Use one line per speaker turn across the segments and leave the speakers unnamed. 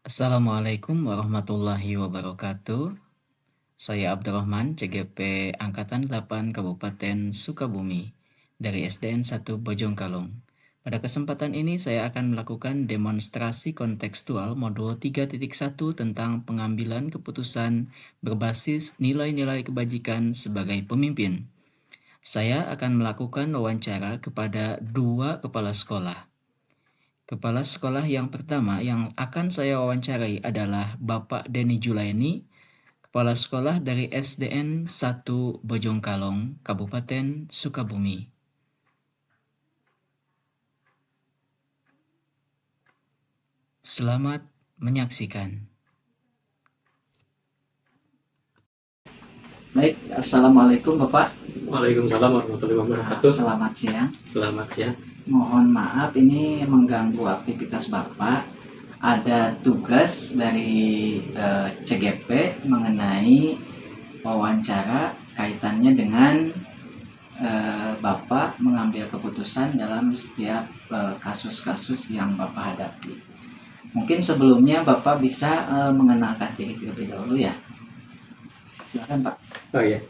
Assalamualaikum warahmatullahi wabarakatuh. Saya Abdurrahman, CGP Angkatan 8 Kabupaten Sukabumi dari SDN 1 Bojongkalong. Pada kesempatan ini saya akan melakukan demonstrasi kontekstual modul 3.1 tentang pengambilan keputusan berbasis nilai-nilai kebajikan sebagai pemimpin. Saya akan melakukan wawancara kepada dua kepala sekolah. Kepala sekolah yang pertama yang akan saya wawancarai adalah Bapak Denny Julaini, Kepala Sekolah dari SDN 1 Bojongkalong, Kabupaten Sukabumi. Selamat menyaksikan. Baik, Assalamualaikum Bapak.
Waalaikumsalam warahmatullahi wabarakatuh.
Selamat siang.
Selamat siang.
Mohon maaf ini mengganggu aktivitas Bapak. Ada tugas dari CGP mengenai wawancara kaitannya dengan Bapak mengambil keputusan dalam setiap kasus-kasus yang Bapak hadapi. Mungkin sebelumnya Bapak bisa mengenalkan diri terlebih dahulu ya. Silakan Pak.
Oh iya.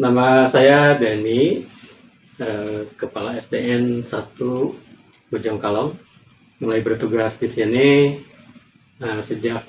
Nama saya Dani, Kepala SDN 1 Bojongkalong. Mulai bertugas di sini sejak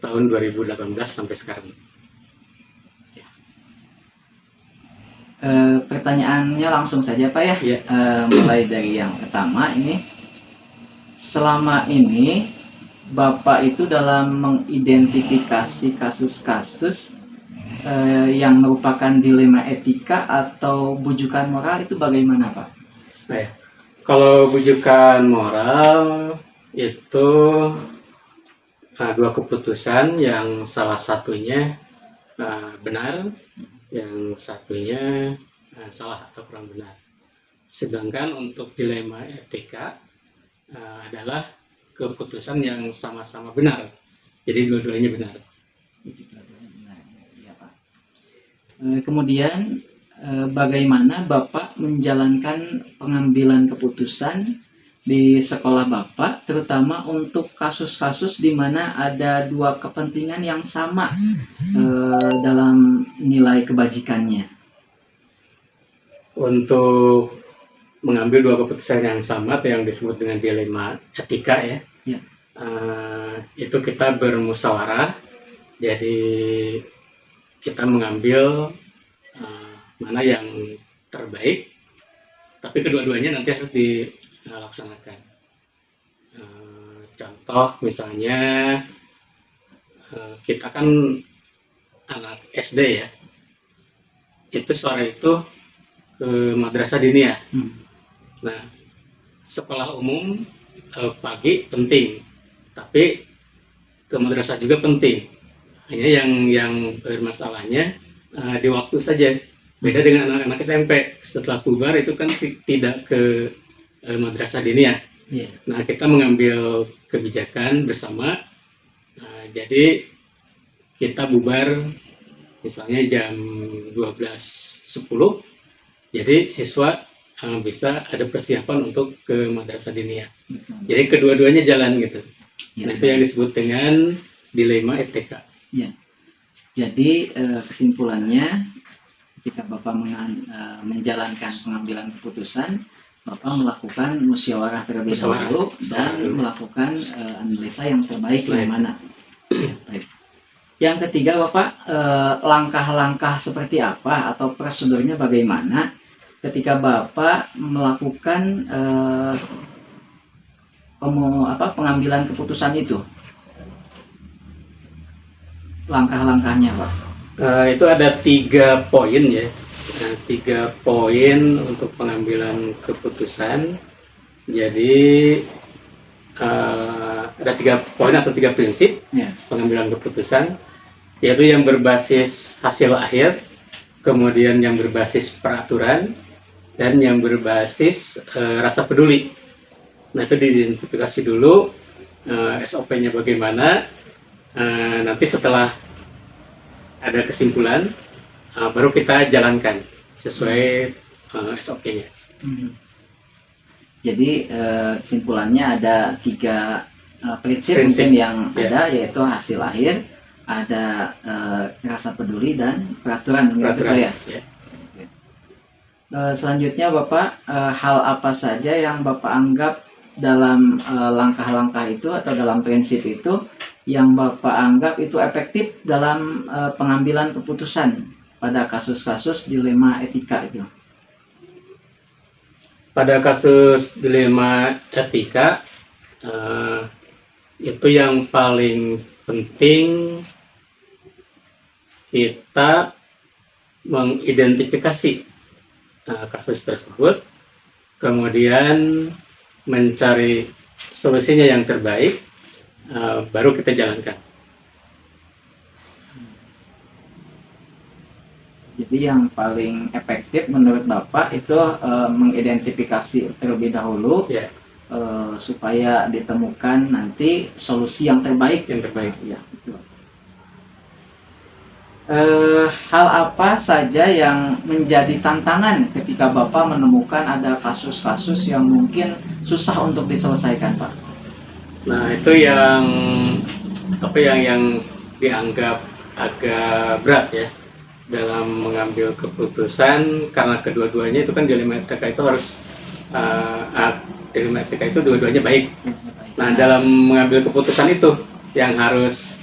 tahun 2018 sampai sekarang.
Pertanyaannya langsung saja Pak ya.
Ya.
Mulai dari yang pertama ini, selama ini Bapak itu dalam mengidentifikasi kasus-kasus yang merupakan dilema etika atau bujukan moral itu bagaimana Pak?
Nah, ya. Kalau bujukan moral itu dua keputusan yang salah satunya benar, yang satunya salah atau kurang benar. Sedangkan untuk dilema etika adalah keputusan yang sama-sama benar. Jadi dua-duanya benar.
Ya, Pak. Kemudian bagaimana Bapak menjalankan pengambilan keputusan di sekolah Bapak, terutama untuk kasus-kasus di mana ada dua kepentingan yang sama dalam nilai kebajikannya?
Untuk mengambil dua keputusan yang sama atau yang disebut dengan dilema etika ya. Itu kita bermusyawarah, jadi kita mengambil mana yang terbaik, tapi kedua-duanya nanti harus dilaksanakan. Contoh misalnya kita kan anak SD ya, itu sore itu ke madrasah diniyah. Nah, sekolah umum pagi penting, tapi ke madrasah juga penting. Hanya yang bermasalahnya di waktu saja. Beda dengan anak-anak SMP, setelah bubar itu kan tidak ke madrasah diniyah. Nah, kita mengambil kebijakan bersama. Jadi kita bubar misalnya jam 12.10. Jadi siswa bisa ada persiapan untuk ke madrasah diniyah. Jadi kedua-duanya jalan gitu. Nah, itu yang disebut dengan dilema etika.
Ya. Jadi kesimpulannya, ketika Bapak menjalankan pengambilan keputusan, Bapak melakukan musyawarah terlebih dahulu dan melakukan analisa yang terbaik yang mana. Baik. Yang ketiga Bapak, langkah-langkah seperti apa atau prosedurnya bagaimana ketika Bapak melakukan pengambilan keputusan itu? Langkah-langkahnya Pak.
Itu ada 3 poin ya. 3 poin untuk pengambilan keputusan. Jadi ada 3 poin atau 3 prinsip pengambilan keputusan, yaitu yang berbasis hasil akhir, kemudian yang berbasis peraturan, dan yang berbasis rasa peduli. Nah, itu diidentifikasi dulu SOP-nya bagaimana. Nanti setelah ada kesimpulan, baru kita jalankan sesuai SOP-nya.
Jadi kesimpulannya ada 3 prinsip mungkin yang ada, yaitu hasil akhir, ada rasa peduli dan peraturan gitu ya. Selanjutnya Bapak, hal apa saja yang Bapak anggap dalam langkah-langkah itu atau dalam prinsip itu yang Bapak anggap itu efektif dalam pengambilan keputusan pada kasus-kasus dilema etika itu?
Pada kasus dilema etika, itu yang paling penting kita mengidentifikasi kasus tersebut, kemudian mencari solusinya yang terbaik, baru kita jalankan.
Jadi yang paling efektif menurut Bapak itu mengidentifikasi terlebih dahulu, supaya ditemukan nanti solusi yang terbaik. Ya, betul. Hal apa saja yang menjadi tantangan ketika Bapak menemukan ada kasus-kasus yang mungkin susah untuk diselesaikan, Pak?
Nah, itu yang dianggap agak berat ya dalam mengambil keputusan, karena kedua-duanya itu kan dilema etika itu harus dilema etika itu dua-duanya baik. Nah, dalam mengambil keputusan itu yang harus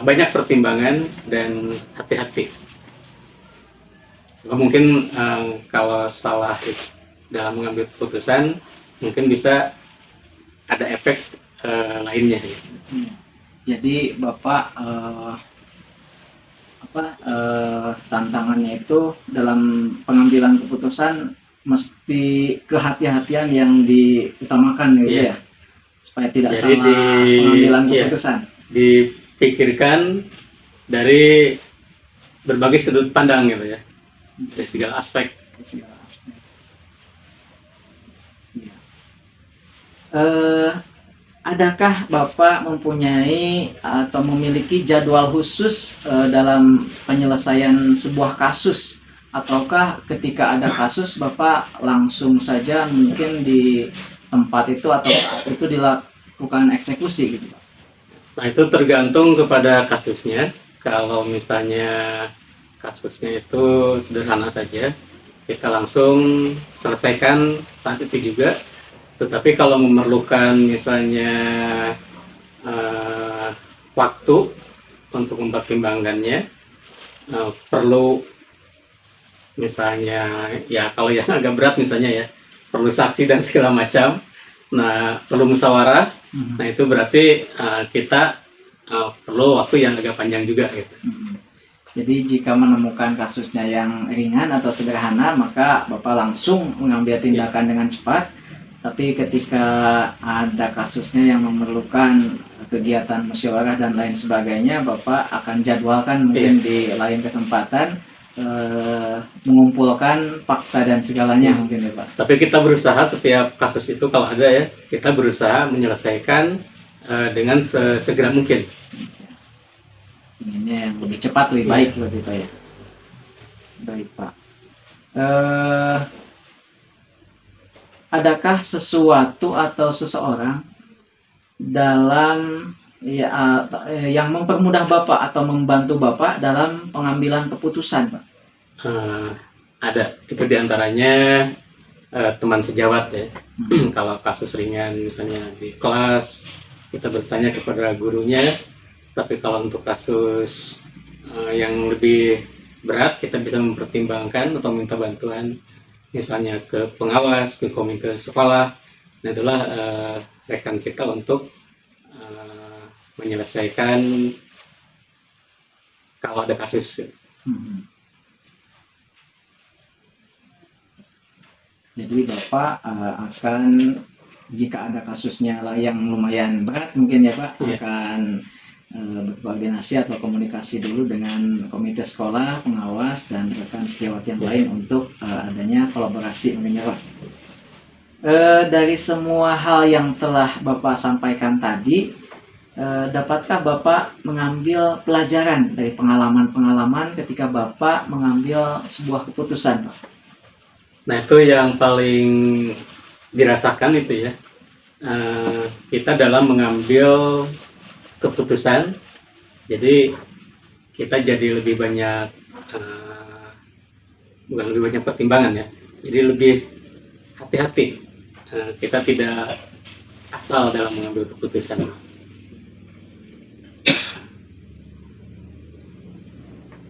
banyak pertimbangan dan hati-hati. Sebab mungkin kalau salah dalam mengambil keputusan, mungkin bisa ada efek lainnya.
Jadi Bapak tantangannya itu dalam pengambilan keputusan mesti kehati-hatian yang diutamakan gitu ya, supaya tidak salah pengambilan keputusan.
Dipikirkan dari berbagai sudut pandang gitu ya, dari segala aspek.
Adakah Bapak mempunyai atau memiliki jadwal khusus dalam penyelesaian sebuah kasus, ataukah ketika ada kasus Bapak langsung saja mungkin di tempat itu atau itu dilakukan eksekusi gitu, Pak?
Nah, itu tergantung kepada kasusnya. Kalau misalnya kasusnya itu sederhana saja, kita langsung selesaikan saat itu juga. Tetapi kalau memerlukan misalnya waktu untuk mempertimbangkannya, perlu misalnya ya, kalau yang agak berat misalnya ya, perlu saksi dan segala macam. Nah, perlu musyawarah. Nah, itu berarti kita perlu waktu yang agak panjang juga gitu.
Jadi jika menemukan kasusnya yang ringan atau sederhana, maka Bapak langsung mengambil tindakan dengan cepat. Tapi ketika ada kasusnya yang memerlukan kegiatan musyawarah dan lain sebagainya, Bapak akan jadwalkan mungkin di lain kesempatan, mengumpulkan fakta dan segalanya mungkin ya, Pak.
Tapi kita berusaha setiap kasus itu kalau ada ya, kita berusaha menyelesaikan dengan sesegera mungkin.
Ini yang lebih cepat, lebih baik berarti Pak ya. Baik Pak. Adakah sesuatu atau seseorang dalam yang mempermudah Bapak atau membantu Bapak dalam pengambilan keputusan, Pak?
Ada. Itu diantaranya teman sejawat ya. Kalau kasus ringan misalnya di kelas, kita bertanya kepada gurunya. Tapi kalau untuk kasus yang lebih berat, kita bisa mempertimbangkan atau minta bantuan misalnya ke pengawas, ke komite sekolah. Nah, itulah rekan kita untuk menyelesaikan kalau ada kasus.
Jadi Bapak akan, jika ada kasusnya yang lumayan berat mungkin ya Pak, akan berkoordinasi atau komunikasi dulu dengan komite sekolah, pengawas, dan rekan sejawat yang lain untuk adanya kolaborasi mungkin ya Pak. Dari semua hal yang telah Bapak sampaikan tadi, dapatkah Bapak mengambil pelajaran dari pengalaman-pengalaman ketika Bapak mengambil sebuah keputusan, Pak?
Nah, itu yang paling dirasakan itu ya, kita dalam mengambil keputusan. Jadi kita jadi lebih banyak, bukan lebih banyak pertimbangan ya, jadi lebih hati-hati. Kita tidak asal dalam mengambil keputusan.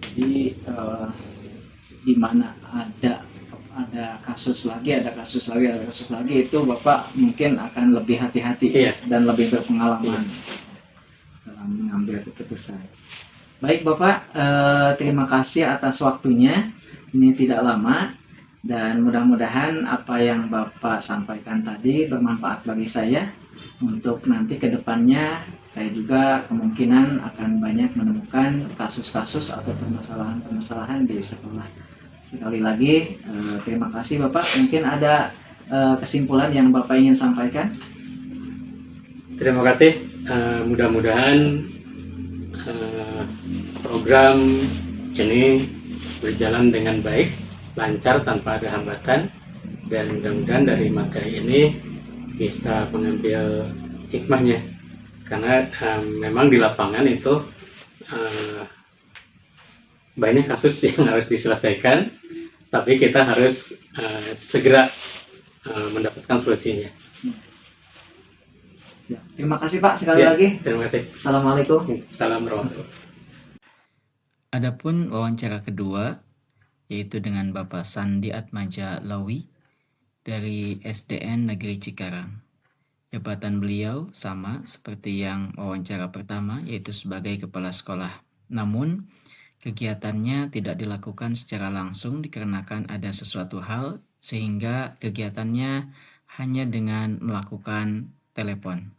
Jadi di mana ada kasus lagi itu Bapak mungkin akan lebih hati-hati dan lebih berpengalaman dalam mengambil keputusan. Baik Bapak, terima kasih atas waktunya. Ini tidak lama dan mudah-mudahan apa yang Bapak sampaikan tadi bermanfaat bagi saya. Untuk nanti ke depannya saya juga kemungkinan akan banyak menemukan kasus-kasus atau permasalahan-permasalahan di sekolah. Sekali lagi terima kasih Bapak. Mungkin ada kesimpulan yang Bapak ingin sampaikan?
Terima kasih. Mudah-mudahan program ini berjalan dengan baik, lancar tanpa ada hambatan, dan mudah-mudahan dari materi ini bisa mengambil hikmahnya, karena memang di lapangan itu banyak kasus yang harus diselesaikan, tapi kita harus segera mendapatkan solusinya.
Ya, terima kasih Pak sekali lagi.
Terima kasih.
Assalamualaikum.
Salam warahmatullahi.
Adapun wawancara kedua yaitu dengan Bapak Sandi Atmaja Lawi dari SDN Negeri Cikarang. Jabatan beliau sama seperti yang wawancara pertama, yaitu sebagai kepala sekolah. Namun, kegiatannya tidak dilakukan secara langsung dikarenakan ada sesuatu hal, sehingga kegiatannya hanya dengan melakukan telepon.